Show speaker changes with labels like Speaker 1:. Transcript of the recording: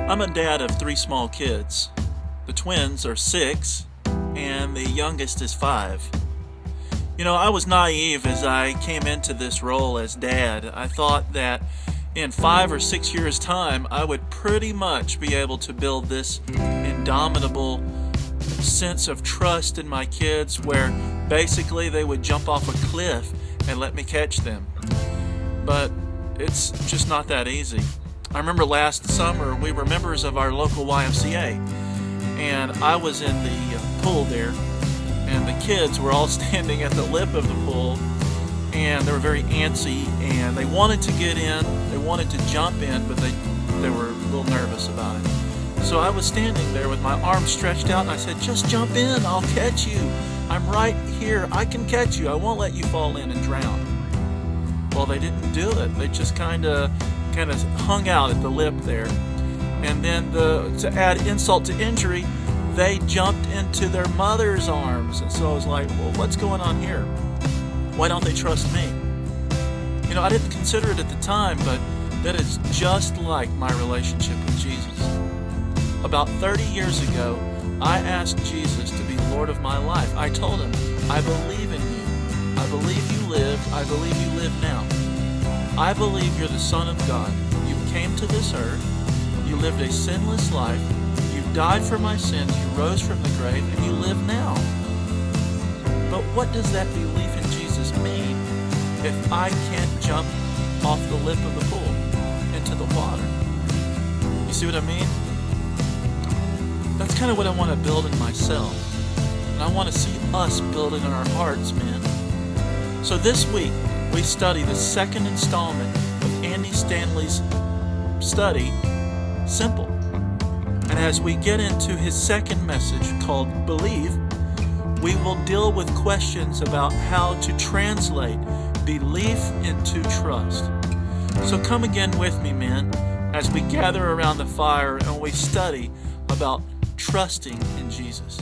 Speaker 1: I'm a dad of 3 small kids. The twins are 6, and the youngest is 5. You know, I was naive as I came into this role as dad. I thought that in 5 or 6 years' time, I would pretty much be able to build this indomitable sense of trust in my kids where basically they would jump off a cliff and let me catch them. But it's just not that easy. I remember last summer we were members of our local YMCA, and I was in the pool there, and the kids were all standing at the lip of the pool, and they were very antsy, and they wanted to get in, they wanted to jump in, but they were a little nervous about it. So I was standing there with my arms stretched out, and I said, "Just jump in, I'll catch you. I'm right here, I can catch you. I won't let you fall in and drown." Well, they didn't do it. They just kind of hung out at the lip there. And then to add insult to injury, they jumped into their mother's arms. And so I was like, well, what's going on here? Why don't they trust me? You know, I didn't consider it at the time, but that is just like my relationship with Jesus. About 30 years ago, I asked Jesus to be Lord of my life. I told him, I believe in you. I believe you lived. I believe you live now. I believe you're the Son of God. You came to this earth. You lived a sinless life. You died for my sins. You rose from the grave, and you live now. But what does that belief in Jesus mean if I can't jump off the lip of the pool into the water? You see what I mean? That's kind of what I want to build in myself. And I want to see us build it in our hearts, man. So this week, we study the second installment of Andy Stanley's study, Simple. And as we get into his second message called Believe, we will deal with questions about how to translate belief into trust. So come again with me, man, as we gather around the fire and we study about trusting in Jesus.